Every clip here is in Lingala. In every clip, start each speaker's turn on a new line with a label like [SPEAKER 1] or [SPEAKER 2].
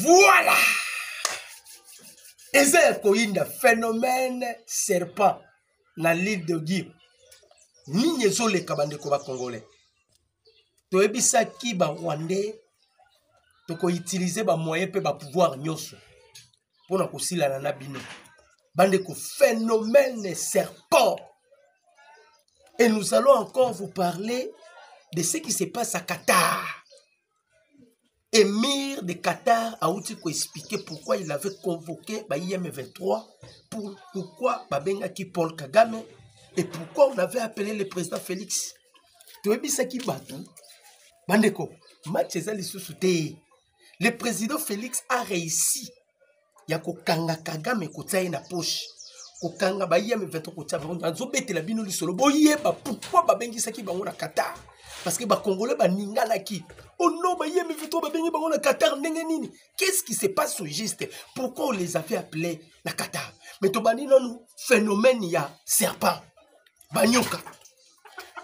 [SPEAKER 1] Voilà. Et c'est un phénomène serpent dans l'île de Guy. Ni nyezo le kabande koba congolais. To ebisa ki ba rwandais to ko utiliser ba moyen pe ba pouvoir nyoso. Pour na kosila na nabino. Bande ko phénomène serpent. Et nous allons encore vous parler de ce qui se passe à Qatar. Émir de Qatar a aussi expliqué pourquoi il avait convoqué IM23, pourquoi Babengaki Paul Kagame et pourquoi on avait appelé le président Félix. Le président Félix a réussi. Il y a Kanga Kagame Kotaye na poche. Kokanga IM23 Kotaye. Azobete la bino lisolo. Boyeba pourquoi Babengi Saki bango na Qatar. Parce que les Congolais sont qui. Oh non, qu'est-ce qui se passe au juste? Pourquoi on les avait appelés la Qatar? Mais tu bani non phénomène il y a serpent. Banyoka.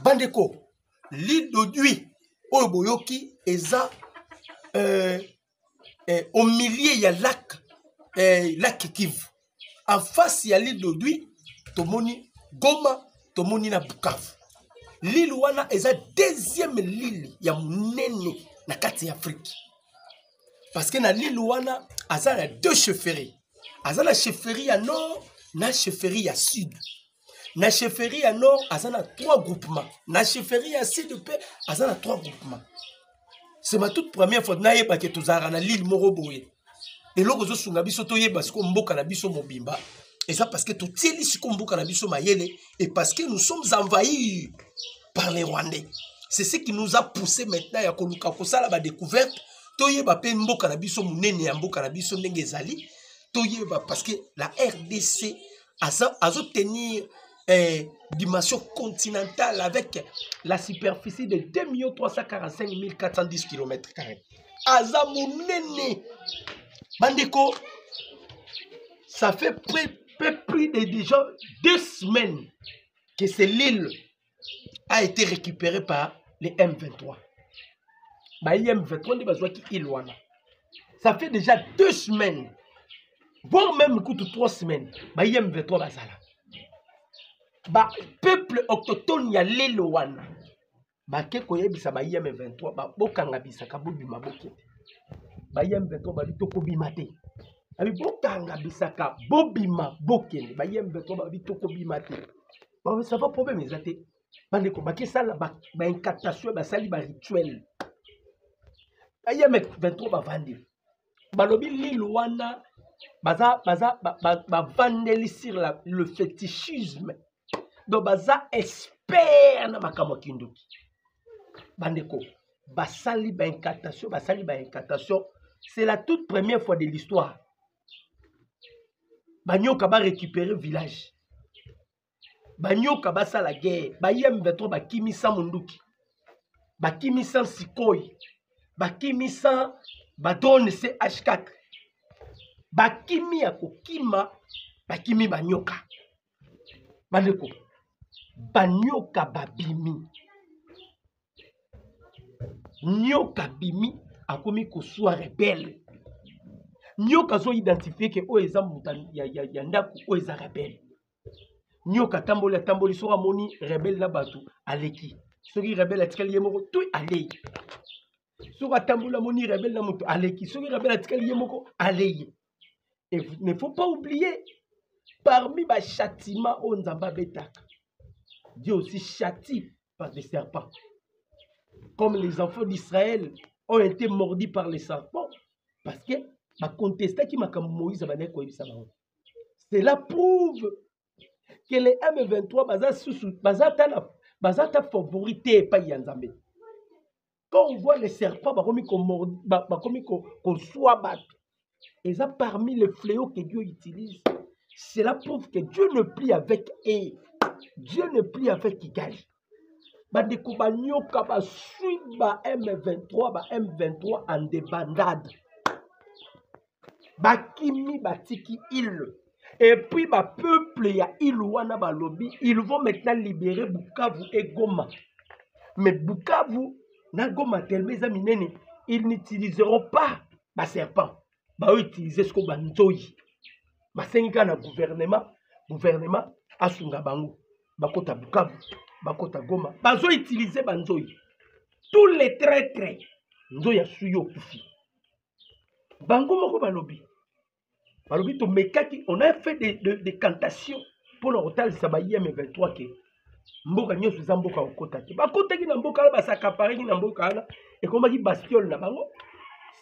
[SPEAKER 1] Bandeko. L'île d'Odui. Oboyoki eza au milieu il y a lac Kivu. En face il y a l'île d'Odui. Tomoni Goma, Tomoni na Bukavu. L'île wana est la deuxième île ya munene na kati Afrique. Parce que na l'île wana aza na deux chefferies. Aza na chefferie à nord, na chefferie à sud. Na chefferie à nord, aza na 3 groupements. Na chefferie à sud pe aza na 3 groupements. C'est ma toute première fois na yeba ke tozara na l'île Moroboye. Et loko zo sunga biso to yeba siko mboka na biso mobimba. Et ça parce que tout tieli siko mboka na biso mayele et parce que nous sommes envahis par les Rwandais. C'est ce qui nous a poussé maintenant à koluka kosala ba découverte. Toyeba pe mboka na biso munene ya mboka na biso ndenge ezali. Toyeba parce que la RDC a tenir dimension continentale avec la superficie de 2 345 410 km². Aza munene. Bandeko, ça fait plus de déjà 2 semaines que c'est l'île a été récupéré par les M23. Ça fait déjà 2 semaines, voire même 3 semaines. M23 bazala. Peuple autochtone ya lelo wana. Bakeko yebisa M23 bokanga bisaka bobima bokete. M23 bali tokobima te. Abi bokanga bisaka bobima bokende. M23 bali tokobima te. Ça va problème ezate. Bandeko bakisala ba incantation ba sali ba rituel. M23 ba vandi. Balobi l'île wana baza vandeli sur le fétichisme. Donc baza expert na makambo kindoki. Bandeko basali ba incantation, c'est la toute première fois de l'histoire. Banyoka ba récupérer village. Banyoka basa la guerre, M23 bakimisa munduki, bakimisa sikoi, bakimisa drone CH4, bakimi ya kokima, bakimi banyoka. Bandeko, banyoka babimi. Nyoka bimi akomi kosua rebelle. Nyoka zo identifier que o eza mutani ya ndaku o eza rebelle. Nyoka tamboli sora moni rebelle na batu aleki. Soki rebelle atikali yemoko tout alei. Sora tambola moni rebelle na mutu aleki. Soki rebelle atikali yemoko alei. Et il ne faut pas oublier, parmi les châtiments on Nzamba betaka, Dieu aussi châtie par des serpents. Comme les enfants d'Israël ont été mordus par les serpents. Parce que ma contesté qui m'a comme Moïse a cela prouve que les M23 bazata favorité pas Yanzambe. Quand on voit les serpents qu'on soit battu, et ça parmi les fléaux que Dieu utilise, cela prouve que Dieu ne plie avec eux. Dieu ne plie avec Kigali. Bandeko nyoka ba suit ba M23 en débandade. Bakimi batiki île. Et puis ba peuple ya île wana balobi, ils vont maintenant libérer Bukavu et Goma. Mais Bukavu na Goma tellement minene, ils n'utiliseront pas ba serpent. ba utiliser ce ko banzoi basenga na gouvernement asunga bango bakota Bukavu bakota Goma bazo utiliser banzoi tous les traîtres nzoi ya suyo kufi bango moko balobi to mekaki on a fait des cantations pour le hotel Sabaye M23 ke mboka nyoso za mboka okota ki bakotaki na mboka ba sakapareki na mboka ala et comme qui bastiole na bango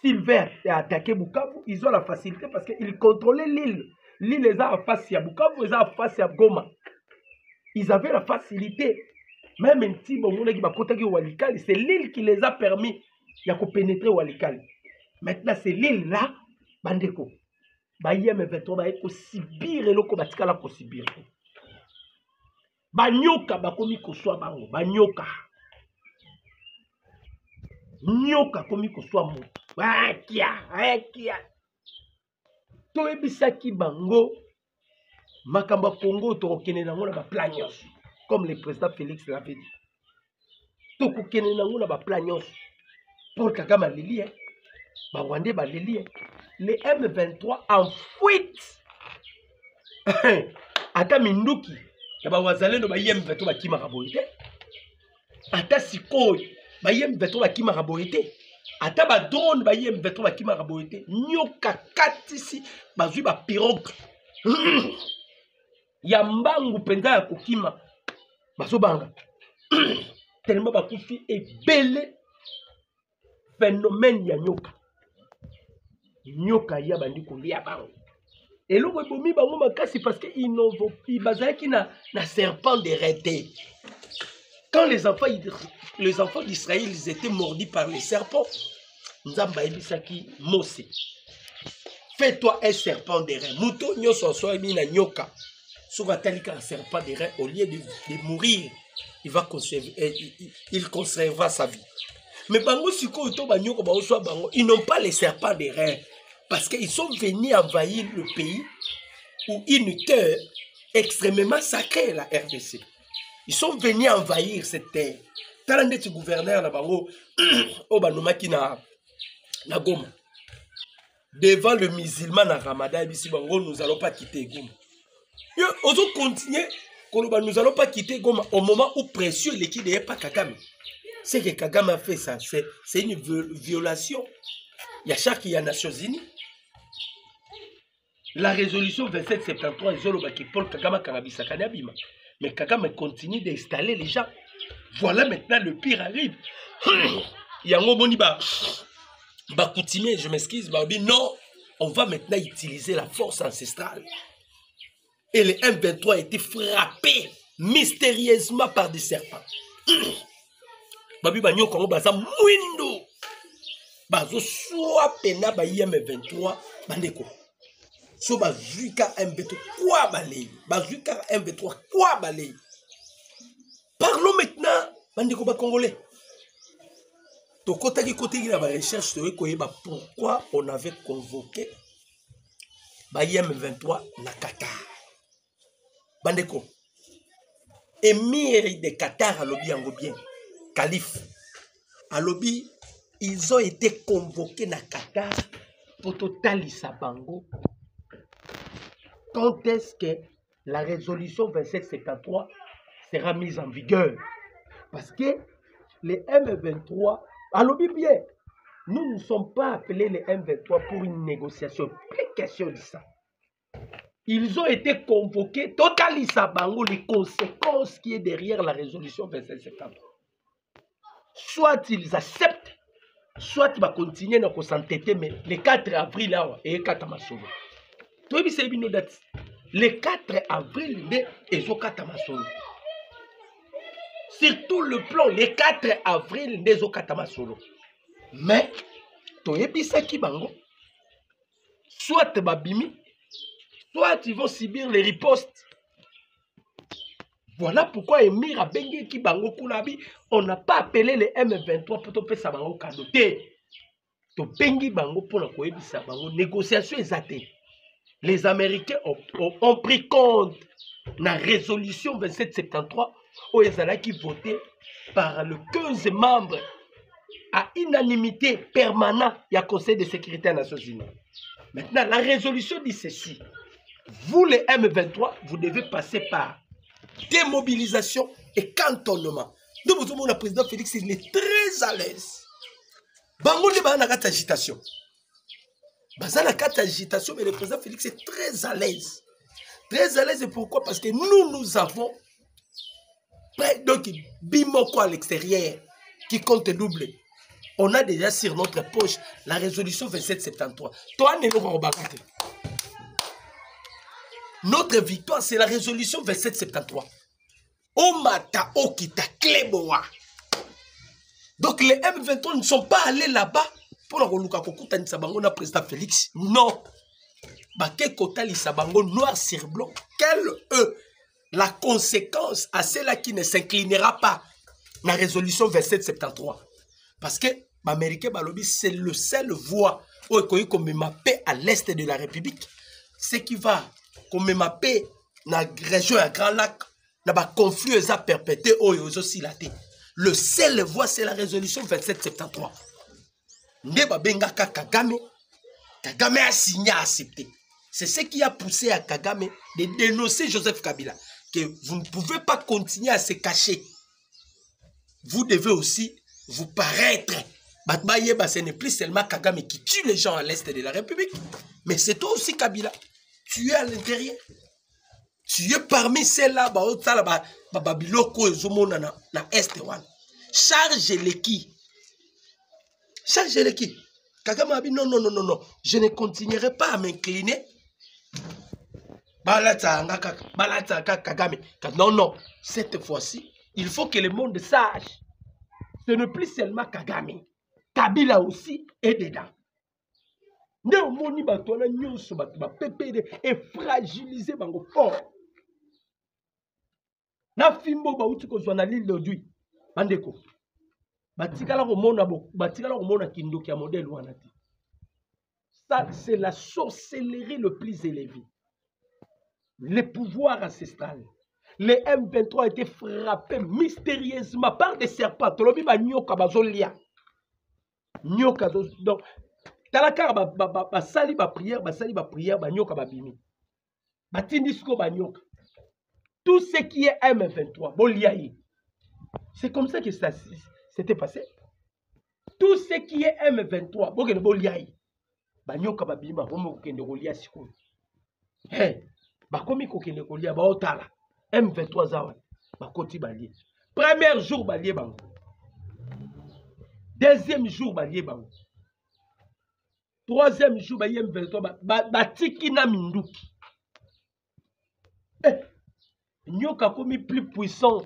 [SPEAKER 1] Silver a attaqué Bukavu, ils ont la facilité parce qu'ils contrôlaient l'île. L'île est en face à Bukavu, ils sont en face à Goma. Ils avaient la facilité. Même un petit bon qui va côté Walikali, c'est l'île qui les a permis de pénétrer Walikali. Maintenant, c'est l'île là, Bandeko. Bayem 23 ba ko Sibir et loko batikala ko Sibir. Banyoka bakomi ko swa bango, banyoka. Nyoka komi ko swa mo. Akia. To ebisaki bango makamba Congo to kene nango na ba planios comme le président Félix l'avait dit. To ko kene nango na ba planios pour Kagame Lili ba Rwandais ba Lili les M23 en fuite. Ata minduki ya ba wazalendo ba M23 ba kima raboite. Ata sikoy ba M23 ba kima raboite. Ata ba drone ba M23 ba kima raboite. Nyoka katisi bazui ba pirogue. Ya mbangu penza ya kokima baso banga. Tellement ba kufi ebele phénomène ya nyoka. Nyoka ya bandi kolia bango. Et le bomi bango makasi parce que ils n'ont pas qui na serpent de rété. Quand les enfants d'Israël ils étaient mordus par les serpents, Nzamba ebisaki Mose. Fais-toi un serpent de rein. Mouto nyoso so na nyoka. Souvent talika un serpent de rein au lieu de mourir, il conservera sa vie. Mais bango siko to banyoko ba oswa bango, ils n'ont pas les serpents de rein parce qu'ils sont venus envahir le pays où une terre extrêmement sacrée, la RDC. Ils sont venus envahir cette terre. Talande gouverneur na bango au banomaki na Goma. Devant le musulman na Ramadan, nous allons pas quitter Goma. Nous continuer, nous allons pas quitter Goma au moment où précieux l'équipe n'est pas Kagame. C'est que Kagame a fait ça, c'est une violation. Il y a chaque qui a Nations Unies. La résolution 2773, Zolobaki Paul Kagame Karabisa Kanabima. Mais Kagame continue d'installer les gens. Voilà maintenant le pire arrive. Il y a un moment coutumier, je m'excuse, non, on va maintenant utiliser la force ancestrale. Et les M23 étaient frappés mystérieusement par des serpents. Babi banyo kongo baza mwindo. Bazo soit pena ba M23 bandeko. So bazuka M23 quoi balay. Bazuka M23 quoi balay. Parlons maintenant bandeko ba congolais. To kota ki côté la recherche to koyeba pourquoi on avait convoqué ba M23 na Qatar. Bandeko. Émir de Qatar à lobby en bien. Calife. À lobby, ils ont été convoqués na Qatar pour totalisa bango. Quand est-ce que la résolution 2773 sera mise en vigueur? Parce que les M23, à lobby bien, nous ne sommes pas appelés les M23 pour une négociation. Plus question de ça. Ils ont été convoqués, totalisa bango, les conséquences qui est derrière la résolution 2773. Soit ils acceptent, soit ils vont continuer à s'entêter, mais le 4 avril, là, et 4 Amasono. Le 4 avril, ils ont 4 Amasono. Surtout le plan, le 4 avril, ils ont 4 Amasono. Mais, qui bango, soit babimi, soit ils vont subir les ripostes. Voilà pourquoi Emir a bengi ki bango kunabi, on n'a pas appelé les M23 pour te faire ça bango kadoté. To bengi bango pour la koyebisa bango négociation exacte. Les Américains ont pris compte de la résolution 2773 où ils allaient qui voté par le 15 membres à unanimité permanente il y a Conseil de sécurité des Nations Unies. Maintenant, la résolution dit ceci. Vous, les M23, vous devez passer par démobilisation et cantonnement. Nous, vous savez, le président Félix, il est très à l'aise. Bango, il y a une agitation. Il y a une agitation, mais le président Félix est très à l'aise. Très à l'aise, et pourquoi? Parce que nous avons donc Bimoko à l'extérieur qui compte double. On a déjà sur notre poche la résolution 2773. Toi, notre victoire, c'est la résolution 2773. Omata Okita Kleboa. Donc les M23 ne sont pas allés là-bas pour le président Félix. Non. Baké Kota Lissabango noir sur blanc. Quelle la conséquence à celle-là qui ne s'inclinera pas dans la résolution 2773. Parce que l'Américain Balobi, c'est le seul voie où il y a une paix à l'est de la République. Ce qui va comme une paix dans la région à Grand Lac, dans le conflit à perpétuer aussi la terre. Le seul voie, c'est la résolution 2773. Ndeba Bengaka Kagame, Kagame a signé, a accepté. C'est ce qui a poussé à Kagame de dénoncer Joseph Kabila. Que vous ne pouvez pas continuer à se cacher. Vous devez aussi vous paraître. Ce n'est plus seulement Kagame qui tue les gens à l'est de la République, mais c'est toi aussi Kabila. Tu es à l'intérieur. Tu es parmi ceux-là, na est one. Charge-les qui? Charge-les qui? Kagame a dit non, je ne continuerai pas à m'incliner. Non, cette fois-ci, il faut que le monde sache. Ce n'est plus seulement Kagame. Kabila aussi est dedans. Et fragiliser bango fort. Na fimbo ba uti ko zona l'île d'Odui. Bandeko. Batikala ko mona kindoki ya modèle wana ti. Ça c'est la sorcellerie le plus élevée. Les pouvoirs ancestrales. Les M23 étaient frappés mystérieusement par des serpents. Tolobi ba nyoka bazolia. Nyoka donc talaka ba sali ba prière, ba nyoka ba bimi. Ba tindisko ba nyoka. Tout ce qui est M23, boliaï. C'est comme ça que ça s'était passé. Tout ce qui est M23, boliaï. Ba nyoka ba bimi ba homo kende golia siko. Hey, ba komi ko kende golia ba otala. M23 zawa ba koti balie. Premier jour balie bango. Deuxième jour balie bango. Troisième jour balie M23 ba tiki na minduki. Nyoka komi plus puissant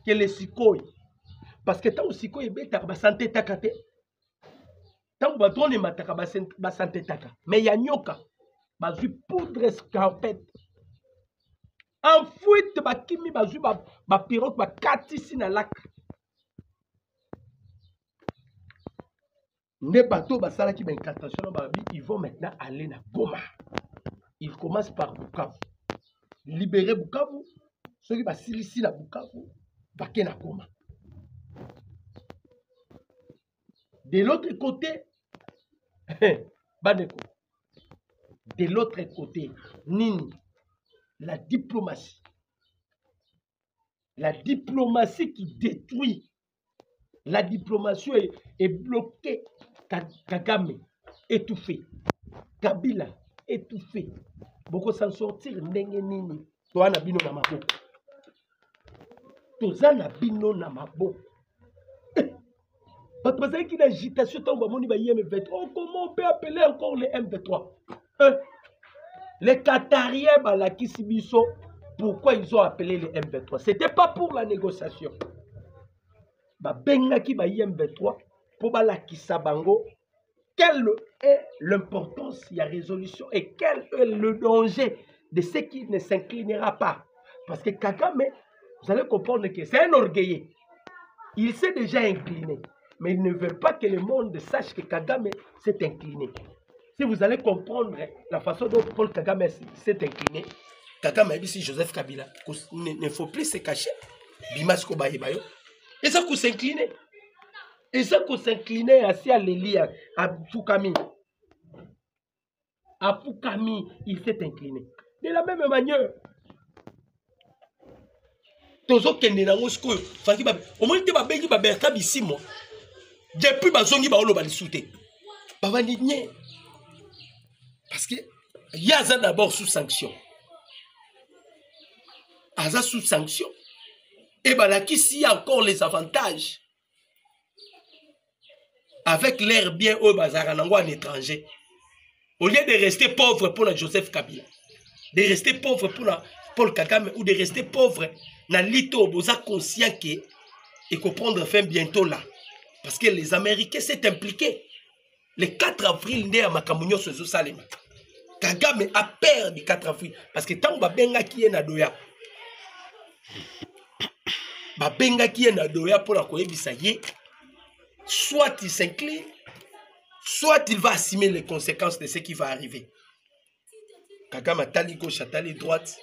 [SPEAKER 1] que les Sikoi. Parce que tant que Sikoi est bête, ba santé takate. Tant que baton est mataka ba santé taka. Mais ya nyoka ba zu poudre escarpette. En fuite ba kimi ba zu ba pirogue ba katisi na lac. Ne bateau ba sala ki ba incantation ba bi, ils vont maintenant aller na Goma. Ils commencent par Bukavu. Libérer Bukavu, ceux qui vont ici à Bukavu, va na Goma. De l'autre côté, Baneko, de l'autre côté, Nini, la diplomatie. La diplomatie qui détruit. La diplomatie est bloquée. Kagame, étouffé. Kabila, étouffé. Beaucoup s'en sortir, nini. Toi, na bino na maboko. Toza na bino na maboko. Parce qu'il y a une agitation, M23. Oh, comment on peut appeler encore les M23? Les Qatariens, pourquoi ils ont appelé les M23? Ce n'était pas pour la négociation. Bengaki ba M23 pour la Kisabango. Quelle est l'importance de la résolution et quel est le danger de ce qui ne s'inclinera pas? Parce que Kagame, vous allez comprendre que c'est un orgueilleux. Il s'est déjà incliné. Mais il ne veut pas que le monde sache que Kagame s'est incliné. Si vous allez comprendre la façon dont Paul Kagame s'est incliné, Kagame a dit si Joseph Kabila, il ne faut plus se cacher. Bimasko Bahibayo. Et ça, vous s'incliner. Et ça qu'on s'inclinait assis à l'Élie à Fukami. À Fukami, il s'est incliné. De la même manière, Tozo Kende Nango Skoyo, au moins tu vas béni Berta Bissimo. Depuis Bazongi Baolo Balisouté. Bavanigné. Parce que Yaza d'abord sous sanction. Aza sous sanction. Et Balaki, s'il y a encore les avantages. Avec l'air bien au Bazaranango en étranger. Au lieu de rester pauvre pour la Joseph Kabila. De rester pauvre pour la Paul Kagame. Ou de rester pauvre dans l'Ito. Vous êtes conscient qu'il faut prendre fin bientôt là. Parce que les Américains s'est impliqués. Le 4 avril, il y a Makamunyo Sozo Salema. Kagame a perdu le 4 avril. Parce que tant que Babenga qui est Nadoya. Babenga qui est Nadoya pour la Koyebisaye. Soit il s'incline, soit il va assumer les conséquences de ce qui va arriver. Kagame a tali gauche, a tali droite.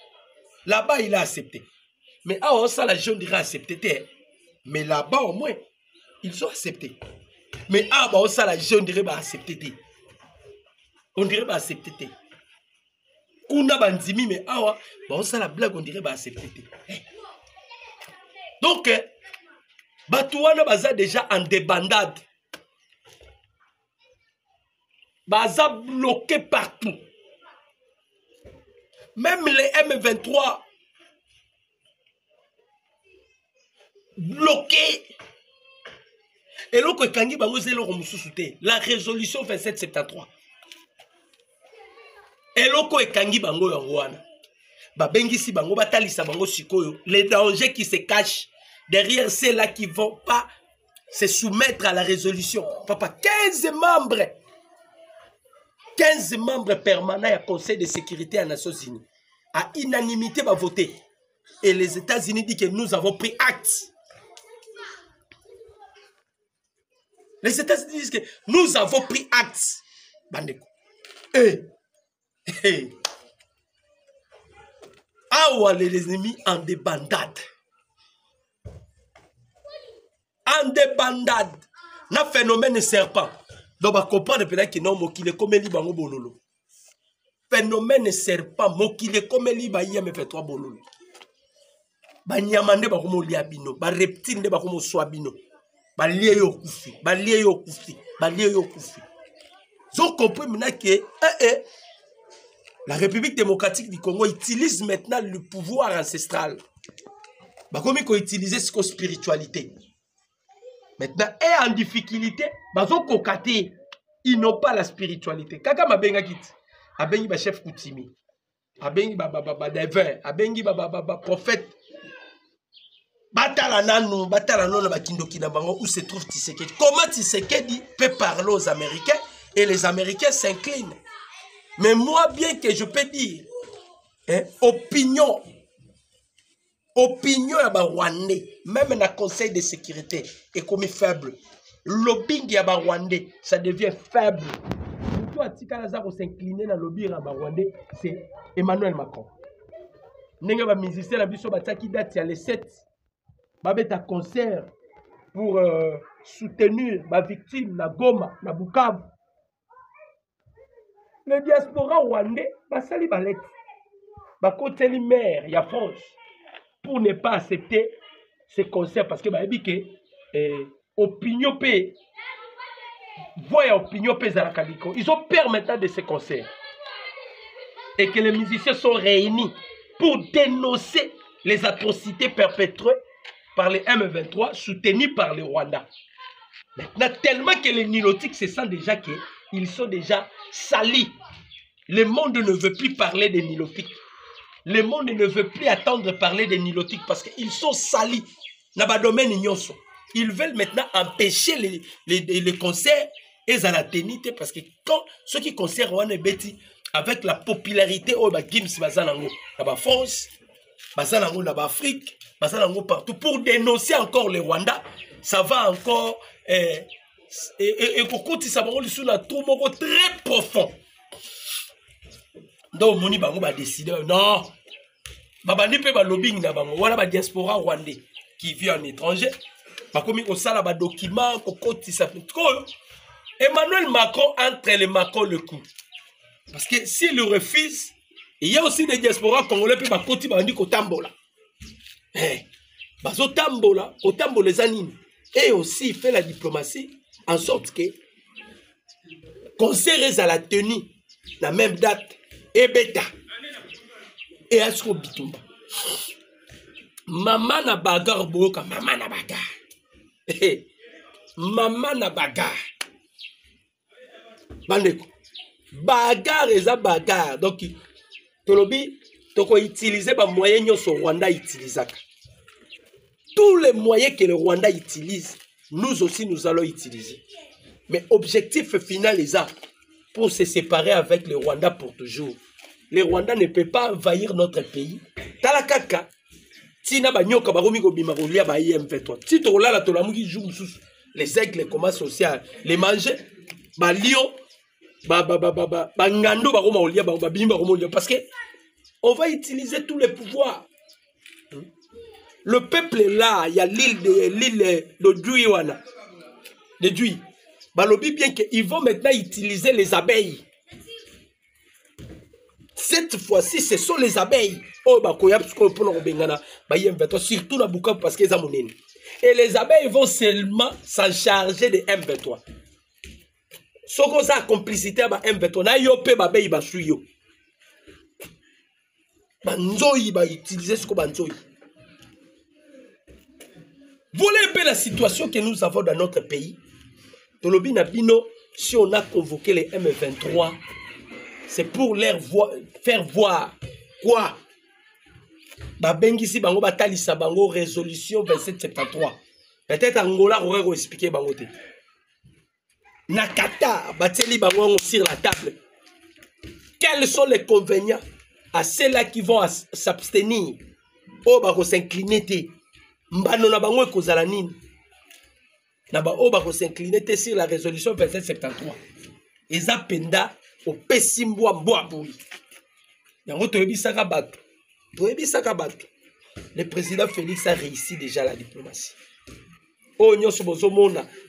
[SPEAKER 1] Là-bas, il a accepté. Mais ah, ça, la jeune dirait accepté. Mais là-bas, au moins, ils ont accepté. Mais ah, bah, ça, la jeune dirait accepté. On dirait accepté. Kuna bandimi mais awa ba on ça la blague on dirait ba accepter. Donc Batouana baza déjà en débandade. Baza bloqué partout. Même les M23 bloqués. Et l'autre kangi bango zelo mususuté. La résolution 2773. Eloko ekangi bango yangwana. Babengisi bango batalisa bango sikoyo. Les dangers qui se cachent derrière ceux-là qui vont pas se soumettre à la résolution. Papa, 15 membres. 15 membres permanents au Conseil de sécurité des Nations Unies. À unanimité va voter. Et les États-Unis disent que nous avons pris acte. Les États-Unis disent que nous avons pris acte. Bandeko. Awa les ennemis en débandade. En débandade. Na phénomène serpent. Donc, on va comprendre peut-être que non, mokile comme li bango bololo. Phénomène serpent, mokile comme li ba yeme fait trois bololo. Ba nyamande ba komo liabino, ba reptile de ba komo swabino. Ba lié yo kufi, ba lié yo kufi, ba lié yo kufi. Vous comprenez maintenant que la République démocratique du Congo utilise maintenant le pouvoir ancestral. Comme il utilise cette spiritualité. Maintenant, et en difficulté, ils n'ont pas la spiritualité. Kaka mabenga kit, abengi ba chef Koutimi, abengi ba devin, abengi ba prophète. Batala nanu ba kindoki na bango où se trouve Tshisekedi. Comment Tshisekedi peut parler aux Américains et les Américains s'inclinent? Mais moi, bien que je peux dire, opinion ya Rwandais, même dans le Conseil de sécurité, est comme faible. Lobbying ya Rwandais, ça devient faible. Tout à tika lazaro s'incliner dans le lobbying ya Rwandais, c'est Emmanuel Macron. Nenga ba musicien la biso bataki date ya le 7. Babeta concert pour soutenir ma victime na Goma, na Bukavu. Le diaspora rwandais, basali balette. Bakoteli maire, ya France, pour ne pas accepter ce concert parce que opinion pe, voya opinion pe zarakadiko. Ils ont peur maintenant de ce concert. Et que les musiciens sont réunis pour dénoncer les atrocités perpétrées par les M23 soutenus par le Rwanda. Maintenant, tellement que les nilotiques se sentent déjà qu'ils sont déjà salis. Le monde ne veut plus parler des nilotiques. Le monde ne veut plus attendre parler des nilotiques parce qu'ils sont salis. Ils veulent maintenant empêcher les concerts et la ténité parce que quand ceux qui concertent Rwanda Betty avec la popularité au Gims Bazanango, la France, Bazanango, la Afrique, Bazanango partout pour dénoncer encore le Rwanda, ça va encore et Kokoti ça va sur la trou très profond. Donc Moni Bango va décider non. Babani peut ba lobbying na bango, voilà ba diaspora rwandais qui vit en étranger. bakomi kosala ba document kokotisa Emmanuel Macron entre les Macron le coup. Parce que s'il le refuse, il y a aussi des diasporas congolais puis bakoti bandi kotambola. Bazo tambola, kotambola les anines. Et aussi il fait la diplomatie en sorte que concert à la tenue la même date et bêta et Asko Bitumba. Maman na bagarre boka, maman na bagarre. Maman na bagarre. Bandeko. Bagarre eza bagarre. Donc tolobi toko utiliser ba moyens nyonso Rwanda utilisaka. Tous les moyens que le Rwanda utilise, nous aussi nous allons utiliser. Mais objectif final est ça, pour se séparer avec le Rwanda pour toujours. Le Rwanda ne peut pas envahir notre pays. Talakaka, tina banyoka baromi ko bima ko lia ba IM23. Si to la to la muki jour sous les aigles commencent aussi à les manger, ba lion, ba ngando ba roma olia ba bimba roma olia parce que on va utiliser tous les pouvoirs. Le peuple est là, il y a l'île de Djouiwana. De Djouy. Balobi bien qu'ils vont maintenant utiliser les abeilles. Cette fois-ci, ce sont les abeilles. Oh, surtout dans Bukavu parce qu'ils ont. Et les abeilles vont seulement s'en charger de M23. Ce qu'on a complicité avec M23, na yopé babeille basuyo. Banzoyi va utiliser ce qu'on banzoyi. Voilà un peu la situation que nous avons dans notre pays. Tolobi Nabino, si on a convoqué les M23, c'est pour leur faire voir quoi? Babengisi bango batalisa bango résolution 2773. Peut-être Angola aurait expliqué bango te. Nakata bateli bango sur la table. Quels sont les convénients à ceux-là qui vont s'abstenir? Oh bako s'incliner te. Mbano na bango ekozala nini? Na ba o bako s'incliner te sur la résolution 2773. Eza penda au pesimbo mboabou. Yango toyebisaka bato. Le président Félix a réussi déjà la diplomatie. Oh,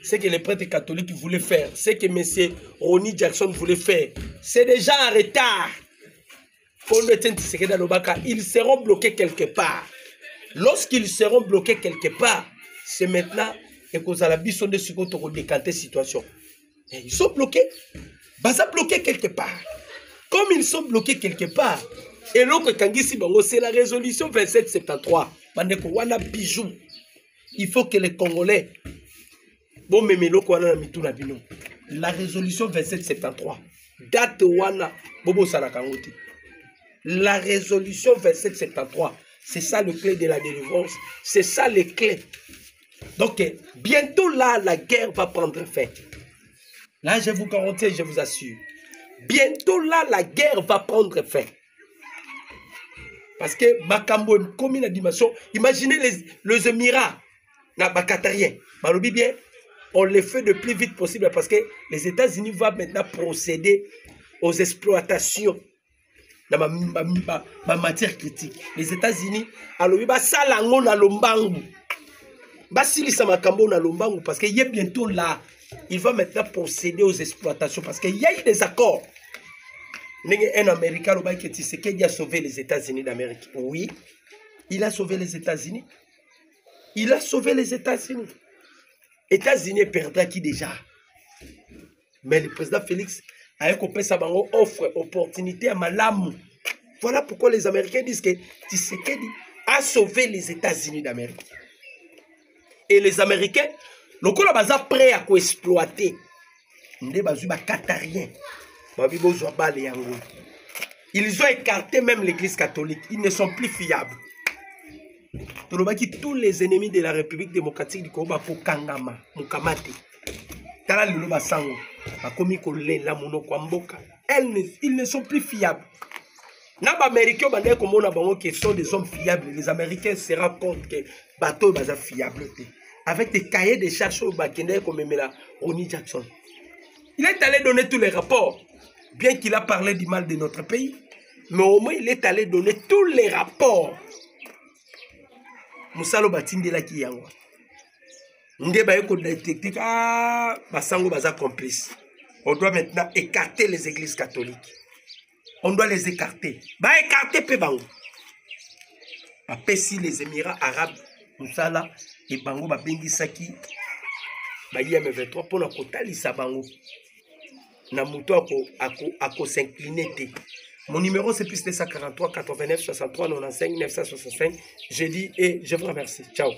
[SPEAKER 1] c'est que les prêtres catholiques voulaient faire, c'est que M. Ronnie Jackson voulait faire. C'est déjà en retard. Ils seront bloqués quelque part. Lorsqu'ils seront bloqués quelque part, c'est maintenant que vous allez décanter la situation. Et ils sont bloqués. Baza bloqués quelque part. Comme ils sont bloqués quelque part, et l'autre Kangisi Bango, c'est la résolution 2773. Bijou. Il faut que les Congolais. La résolution 2773. Date Wana Bobo Salakangote. La résolution 2773. C'est ça le clé de la délivrance. C'est ça les clés. Donc, bientôt là, la guerre va prendre fin. Là, je vous garantis, je vous assure. Bientôt là, la guerre va prendre fin. Parce que Makambo comme une dimension. Imaginez les Émirats, les Qatariens. Bien, on les fait le plus vite possible parce que les États-Unis vont maintenant procéder aux exploitations dans ma matière critique. Les États-Unis, alors ils vont salango na lombangu. Basilisa Makambo na lombangu parce qu'il y a bientôt là, il va maintenant procéder aux exploitations parce qu'il y a eu des accords. Un Américain qui a sauvé les États-Unis d'Amérique. Oui, il a sauvé les États-Unis. Il a sauvé les États-Unis. États-Unis perdra qui déjà? Mais le président Félix a offre opportunité à Malamu. Voilà pourquoi les Américains disent que Tshisekedi a sauvé les États-Unis d'Amérique. Et les Américains, le coup là, prêt à exploiter. Ils ont écarté même l'église catholique. Ils ne sont plus fiables. Tous les ennemis de la République démocratique du Congo pour Kangama, Mukamate. Ils ne sont plus fiables. Les Américains sont des hommes fiables. Les Américains se rendent compte que les bateaux sont fiables. Avec des cahiers de charges au Bakende comme Ronnie Jackson. Il est allé donner tous les rapports. Bien qu'il a parlé du mal de notre pays, mais au moins il est allé donner tous les rapports. Moussalo Batindela Kiyangwa. Nde ba yeko détecter ah basango baza complice. On doit maintenant écarter les églises catholiques. On doit les écarter. Ba écarter pe bango. Après si les Émirats arabes musala et bango ba bengisaki ba IM23 pour na kotalisa bango. Na muto ako s'incliner te. Mon numéro c'est plus 243 89 63 95 965. Je dis et je vous remercie. Ciao.